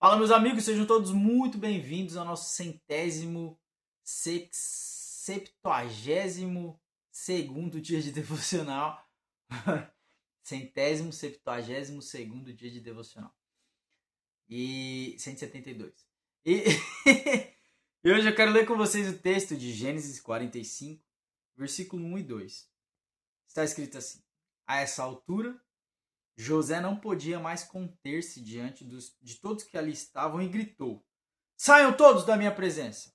Fala, meus amigos, sejam todos muito bem-vindos ao nosso septuagésimo segundo dia de devocional. Centésimo, septuagésimo segundo dia de devocional. E 172. E e hoje eu quero ler com vocês o texto de Gênesis 45, versículo 1 e 2. Está escrito assim: a essa altura, José não podia mais conter-se diante de todos que ali estavam e gritou: saiam todos da minha presença!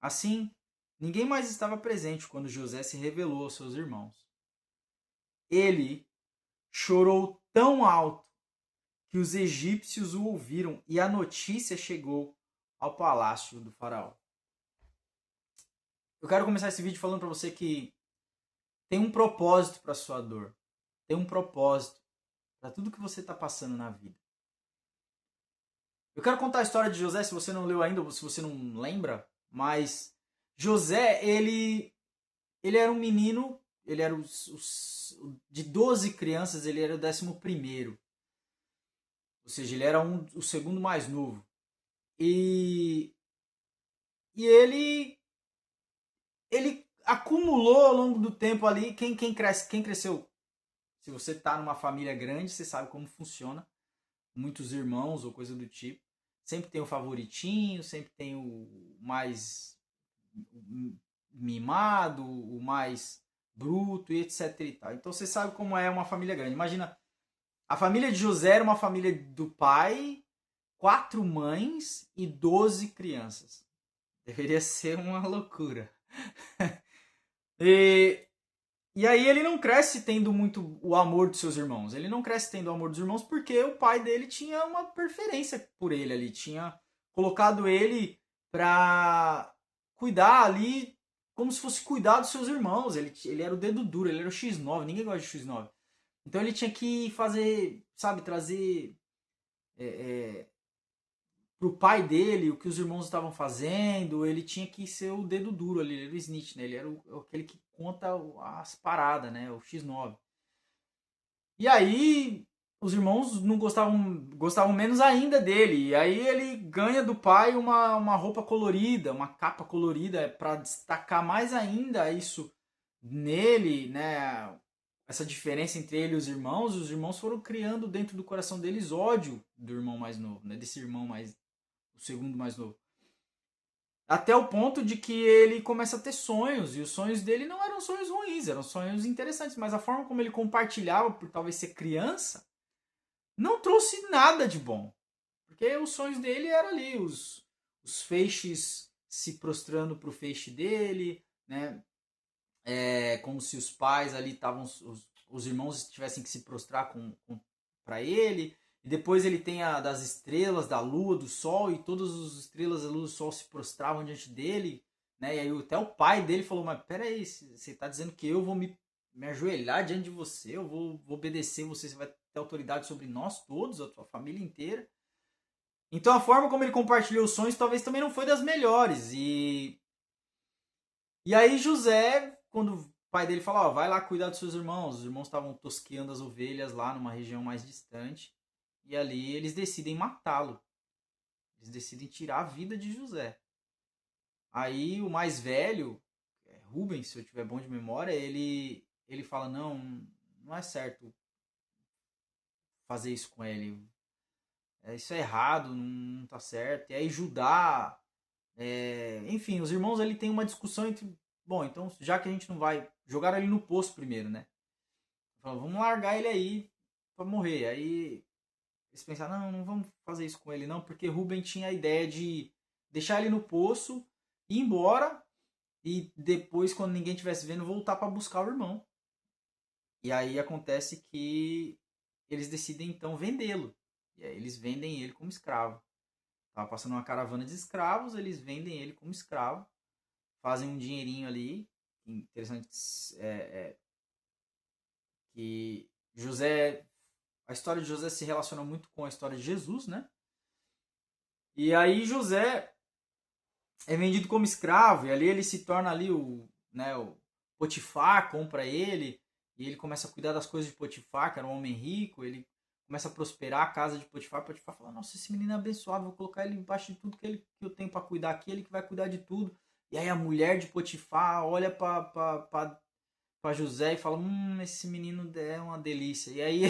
Assim, ninguém mais estava presente quando José se revelou aos seus irmãos. Ele chorou tão alto que os egípcios o ouviram e a notícia chegou ao palácio do faraó. Eu quero começar esse vídeo falando para você que tem um propósito para sua dor. Tem um propósito para tudo que você está passando na vida. Eu quero contar a história de José, se você não leu ainda ou se você não lembra, mas José, ele era um menino, ele era de 12 crianças, ele era o 11º. Ou seja, ele era o segundo mais novo. E ele acumulou ao longo do tempo ali, quem cresceu. Se você está numa família grande, você sabe como funciona. Muitos irmãos ou coisa do tipo. Sempre tem o favoritinho, sempre tem o mais mimado, o mais bruto e etc e tal. Então você sabe como é uma família grande. Imagina, a família de José era uma família do pai, 4 mães e 12 crianças. Deveria ser uma loucura. E aí ele não cresce tendo muito o amor dos seus irmãos. Ele não cresce tendo o amor dos irmãos porque o pai dele tinha uma preferência por ele ali. Tinha colocado ele pra cuidar ali como se fosse cuidar dos seus irmãos. Ele era o dedo duro, ele era o X9. Ninguém gosta de X9. Então ele tinha que fazer, sabe, trazer pro pai dele o que os irmãos estavam fazendo. Ele tinha que ser o dedo duro ali, ele era o snitch, né? Ele era aquele que conta as paradas, né? O X9. E aí os irmãos não gostavam menos ainda dele. E aí ele ganha do pai uma roupa colorida, uma capa colorida para destacar mais ainda isso nele, né? Essa diferença entre ele e os irmãos foram criando dentro do coração deles ódio do irmão mais novo, né? Desse irmão o segundo mais novo. Até o ponto de que ele começa a ter sonhos, e os sonhos dele não eram sonhos ruins, eram sonhos interessantes, mas a forma como ele compartilhava, por talvez ser criança, não trouxe nada de bom. Porque os sonhos dele eram ali, os feixes se prostrando para o feixe dele, né? Como se os pais ali estavam, os irmãos tivessem que se prostrar para ele. E depois ele tem a das estrelas, da lua, do sol, e todas as estrelas da lua e do sol se prostravam diante dele, né? E aí até o pai dele falou: mas peraí, você está dizendo que eu vou me ajoelhar diante de você, eu vou obedecer você, você vai ter autoridade sobre nós todos, a tua família inteira. Então a forma como ele compartilhou os sonhos talvez também não foi das melhores. E aí José, quando o pai dele fala: ó, vai lá cuidar dos seus irmãos, os irmãos estavam tosqueando as ovelhas lá numa região mais distante. E ali eles decidem matá-lo. Eles decidem tirar a vida de José. Aí o mais velho, Rubens, se eu tiver bom de memória, ele fala: não é certo fazer isso com ele. Isso é errado, não tá certo. E aí Judá, enfim, os irmãos ali tem uma discussão entre... Bom, então já que a gente não vai... Jogaram ele no poço primeiro, né? Falaram: vamos largar ele aí pra morrer. Aí eles pensaram: não vamos fazer isso com ele não, porque Rubem tinha a ideia de deixar ele no poço, ir embora e depois, quando ninguém estivesse vendo, voltar para buscar o irmão. E aí acontece que eles decidem então vendê-lo. E aí eles vendem ele como escravo. Tava passando uma caravana de escravos, eles vendem ele como escravo, fazem um dinheirinho ali. Interessante que José... A história de José se relaciona muito com a história de Jesus, né? E aí José é vendido como escravo, e ali ele se torna ali o Potifar compra ele, e ele começa a cuidar das coisas de Potifar, que era um homem rico. Ele começa a prosperar a casa de Potifar. Potifar fala, nossa, esse menino é abençoado, vou colocar ele embaixo de tudo que eu tenho para cuidar aqui, ele que vai cuidar de tudo. E aí a mulher de Potifar olha para José e fala, esse menino é uma delícia. E aí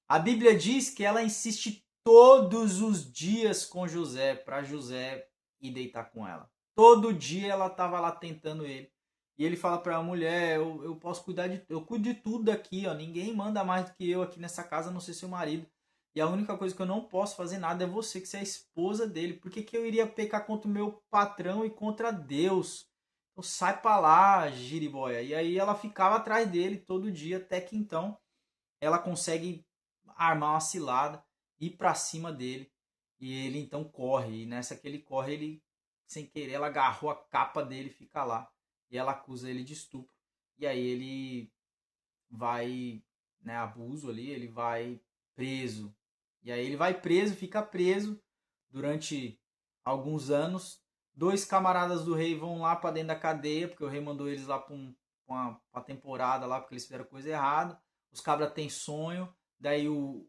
a Bíblia diz que ela insiste todos os dias com José, para José ir deitar com ela. Todo dia ela estava lá tentando ele. E ele fala para a mulher, eu posso cuidar eu cuido de tudo aqui, ó. Ninguém manda mais do que eu aqui nessa casa, a não ser seu marido. E a única coisa que eu não posso fazer nada é você, que você é a esposa dele. Por que eu iria pecar contra o meu patrão e contra Deus? Então sai pra lá, giriboia. E aí ela ficava atrás dele todo dia, até que então ela consegue armar uma cilada, ir pra cima dele. E ele então corre. E nessa que ele corre, ele, sem querer, ela agarrou a capa dele e fica lá. E ela acusa ele de estupro. E aí ele vai, né, abuso ali, ele vai preso. E aí ele vai preso, fica preso durante alguns anos. Dois camaradas do rei vão lá para dentro da cadeia, porque o rei mandou eles lá para uma temporada lá, porque eles fizeram coisa errada. Os cabras têm sonho, daí o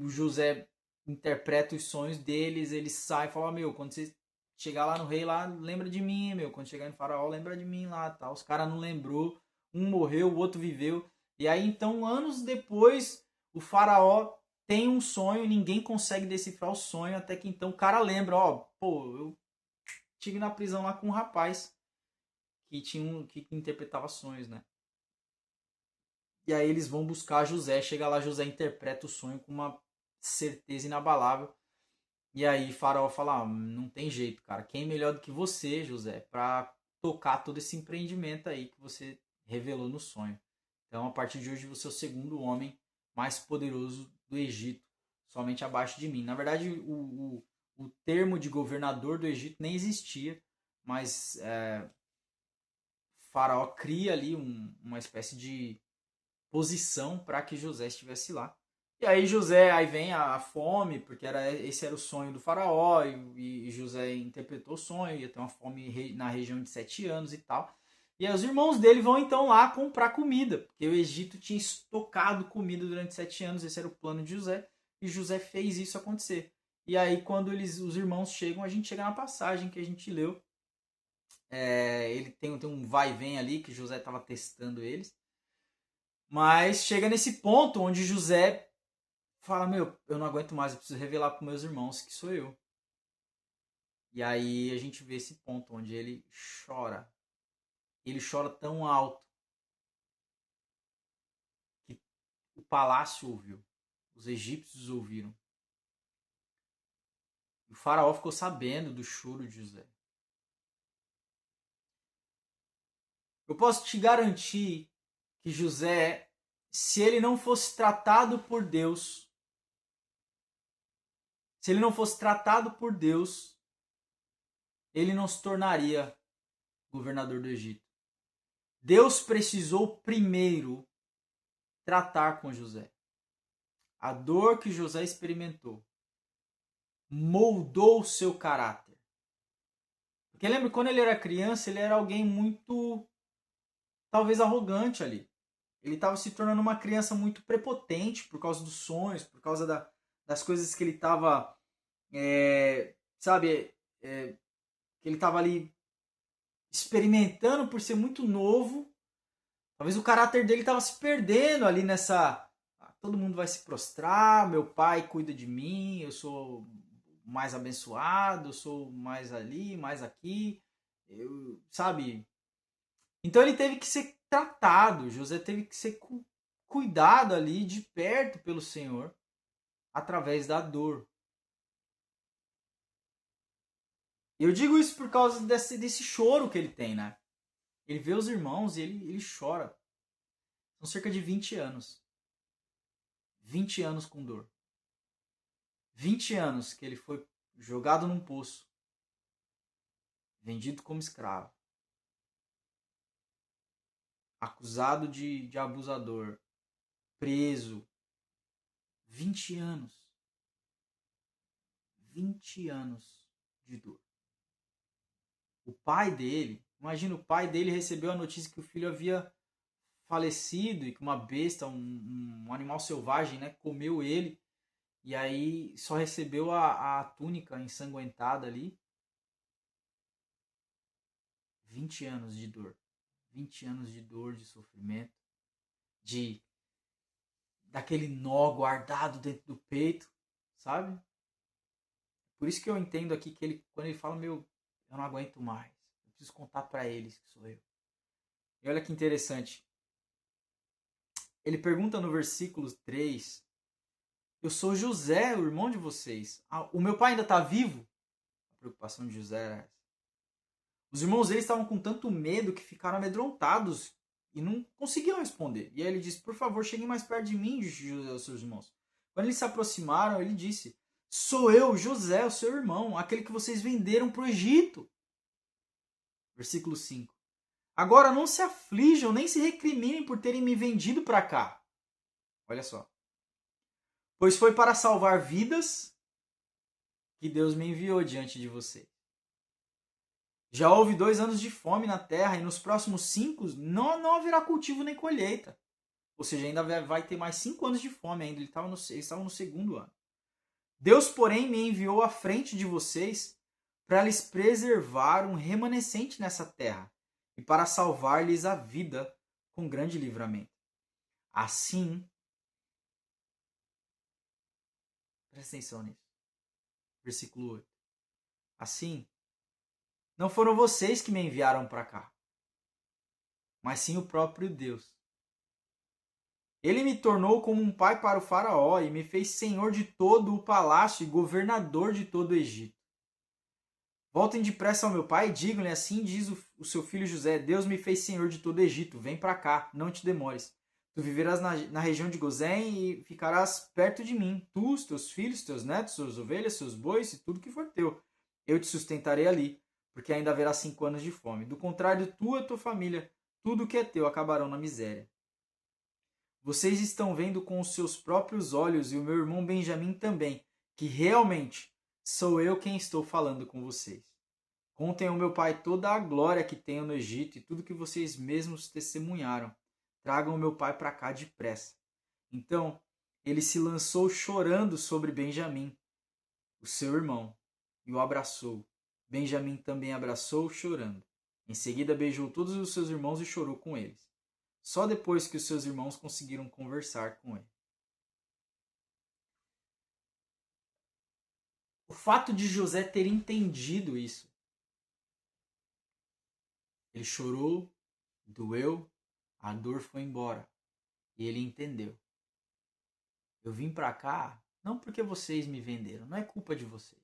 José interpreta os sonhos deles, ele sai e fala, meu, quando você chegar lá no rei lá, lembra de mim, meu. Quando chegar em Faraó, lembra de mim lá, tal. Os caras não lembrou, um morreu, o outro viveu. E aí então, anos depois, o Faraó tem um sonho, ninguém consegue decifrar o sonho, até que então o cara lembra, ó, pô, eu estive na prisão lá com um rapaz que interpretava sonhos, né? E aí eles vão buscar José, chega lá, José interpreta o sonho com uma certeza inabalável. E aí Faraó fala, não tem jeito, cara, quem melhor do que você, José, para tocar todo esse empreendimento aí que você revelou no sonho. Então, a partir de hoje, você é o segundo homem mais poderoso do Egito, somente abaixo de mim. Na verdade, o termo de governador do Egito nem existia, mas Faraó cria ali uma espécie de posição para que José estivesse lá. E aí José, aí vem a fome, porque esse era o sonho do faraó, e José interpretou o sonho, ia ter uma fome na região de 7 anos e tal. E aí os irmãos dele vão então lá comprar comida, porque o Egito tinha estocado comida durante 7 anos, esse era o plano de José, e José fez isso acontecer. E aí quando os irmãos chegam, a gente chega na passagem que a gente leu, ele tem um vai e vem ali, que José estava testando eles, mas chega nesse ponto onde José fala, meu, eu não aguento mais, eu preciso revelar para meus irmãos que sou eu. E aí a gente vê esse ponto onde ele chora. Ele chora tão alto que o palácio ouviu, os egípcios ouviram. O faraó ficou sabendo do choro de José. Eu posso te garantir que José, se ele não fosse tratado por Deus, ele não se tornaria governador do Egito. Deus precisou primeiro tratar com José. A dor que José experimentou moldou o seu caráter. Porque lembra, quando ele era criança, ele era alguém muito, talvez, arrogante ali. Ele estava se tornando uma criança muito prepotente por causa dos sonhos, por causa das coisas que ele estava, sabe, que ele estava ali experimentando por ser muito novo. Talvez o caráter dele estava se perdendo ali nessa... todo mundo vai se prostrar, meu pai cuida de mim, eu sou mais abençoado, eu sou mais ali, mais aqui, sabe? Então ele teve que ser tratado, José teve que ser cuidado ali de perto pelo Senhor, através da dor. Eu digo isso por causa desse choro que ele tem, né? Ele vê os irmãos e ele chora. São cerca de 20 anos. 20 anos com dor. 20 anos que ele foi jogado num poço, vendido como escravo, acusado de abusador, preso. 20 anos. 20 anos de dor. O pai dele, imagina, o pai dele recebeu a notícia que o filho havia falecido e que uma besta, um animal selvagem, né, comeu ele. E aí só recebeu a túnica ensanguentada ali. 20 anos de dor. 20 anos de dor, de sofrimento, de daquele nó guardado dentro do peito, sabe? Por isso que eu entendo aqui que ele, quando ele fala, meu, eu não aguento mais. Eu preciso contar para eles que sou eu. E olha que interessante. Ele pergunta no versículo 3, eu sou José, o irmão de vocês. O meu pai ainda está vivo? A preocupação de José era essa. Os irmãos deles estavam com tanto medo que ficaram amedrontados e não conseguiam responder. E aí ele disse, por favor, cheguem mais perto de mim, José, os seus irmãos. Quando eles se aproximaram, ele disse, sou eu, José, o seu irmão, aquele que vocês venderam para o Egito. Versículo 5. Agora não se aflijam, nem se recriminem por terem me vendido para cá. Olha só. Pois foi para salvar vidas que Deus me enviou diante de vocês. Já houve 2 anos de fome na terra e nos próximos 5 não haverá cultivo nem colheita. Ou seja, ainda vai ter mais 5 anos de fome ainda. Eles estavam no segundo ano. Deus, porém, me enviou à frente de vocês para lhes preservar um remanescente nessa terra e para salvar-lhes a vida com grande livramento. Assim, presta atenção nisso. Versículo 8. Assim, não foram vocês que me enviaram para cá, mas sim o próprio Deus. Ele me tornou como um pai para o faraó e me fez senhor de todo o palácio e governador de todo o Egito. Voltem depressa ao meu pai e digam-lhe, assim diz o seu filho José, Deus me fez senhor de todo o Egito, vem para cá, não te demores. Tu viverás na região de Gozém e ficarás perto de mim, tu, os teus filhos, teus netos, suas ovelhas, seus bois e tudo que for teu. Eu te sustentarei ali, porque ainda haverá 5 anos de fome. Do contrário, tu e a tua família, tudo que é teu acabarão na miséria. Vocês estão vendo com os seus próprios olhos, e o meu irmão Benjamim também, que realmente sou eu quem estou falando com vocês. Contem ao meu pai toda a glória que tenho no Egito e tudo que vocês mesmos testemunharam. Tragam o meu pai para cá depressa. Então ele se lançou chorando sobre Benjamim, o seu irmão, e o abraçou. Benjamim também abraçou, chorando. Em seguida beijou todos os seus irmãos e chorou com eles. Só depois que os seus irmãos conseguiram conversar com ele. O fato de José ter entendido isso. Ele chorou, doeu, a dor foi embora. E ele entendeu. Eu vim para cá não porque vocês me venderam, não é culpa de vocês.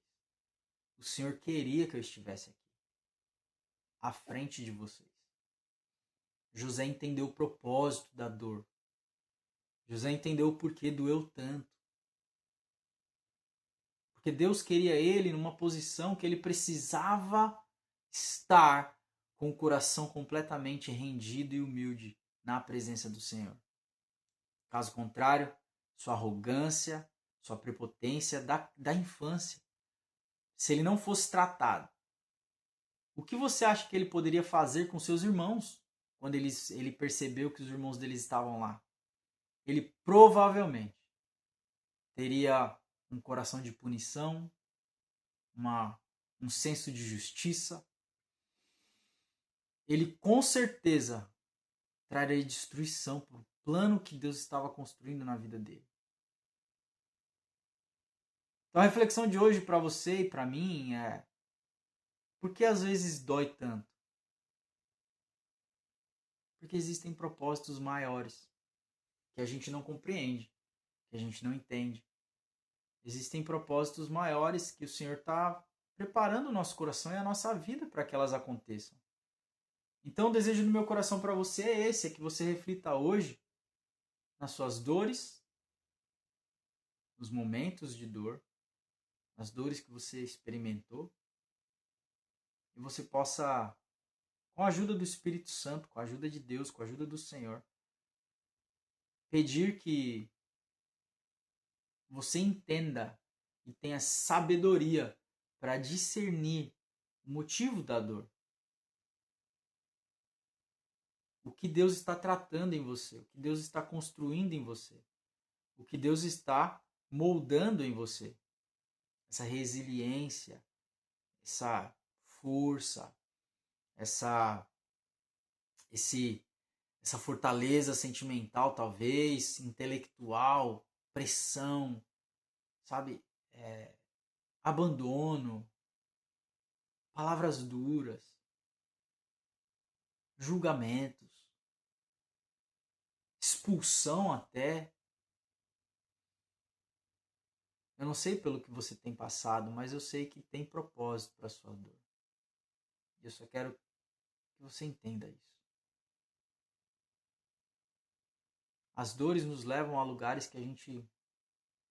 O Senhor queria que eu estivesse aqui, à frente de vocês. José entendeu o propósito da dor. José entendeu o porquê doeu tanto. Porque Deus queria ele numa posição que ele precisava estar com o coração completamente rendido e humilde na presença do Senhor. Caso contrário, sua arrogância, sua prepotência da infância. Se ele não fosse tratado, o que você acha que ele poderia fazer com seus irmãos quando ele percebeu que os irmãos deles estavam lá? Ele provavelmente teria um coração de punição, um senso de justiça. Ele com certeza traria destruição para o plano que Deus estava construindo na vida dele. Então a reflexão de hoje para você e para mim é: por que às vezes dói tanto? Porque existem propósitos maiores que a gente não compreende, que a gente não entende. Existem propósitos maiores que o Senhor está preparando o nosso coração e a nossa vida para que elas aconteçam. Então o desejo do meu coração para você é esse, é que você reflita hoje nas suas dores, nos momentos de dor, nas dores que você experimentou, e você possa, com a ajuda do Espírito Santo, com a ajuda de Deus, com a ajuda do Senhor, pedir que você entenda e tenha sabedoria para discernir o motivo da dor. o que Deus está tratando em você, o que Deus está construindo em você, o que Deus está moldando em você. Essa resiliência, essa força, essa, essa fortaleza sentimental, talvez, intelectual, pressão, sabe? Abandono, palavras duras, julgamentos, expulsão até. Eu não sei pelo que você tem passado, mas eu sei que tem propósito para sua dor. E eu só quero que você entenda isso. As dores nos levam a lugares que a gente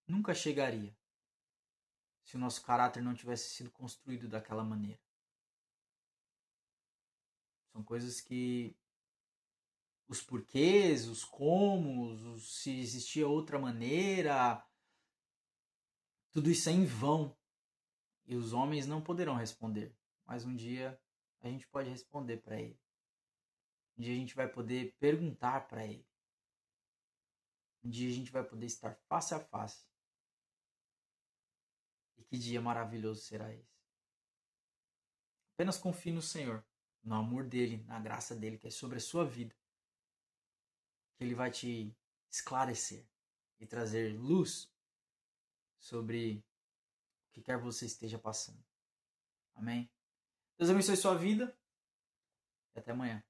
nunca chegaria se o nosso caráter não tivesse sido construído daquela maneira. São coisas que os porquês, os comos, se existia outra maneira, tudo isso é em vão. E os homens não poderão responder. Mas um dia a gente pode responder para ele. Um dia a gente vai poder perguntar para ele. Um dia a gente vai poder estar face a face. E que dia maravilhoso será esse. Apenas confie no Senhor, no amor dele, na graça dele, que é sobre a sua vida. Que ele vai te esclarecer e trazer luz sobre o que quer você esteja passando. Amém? Deus abençoe sua vida e até amanhã.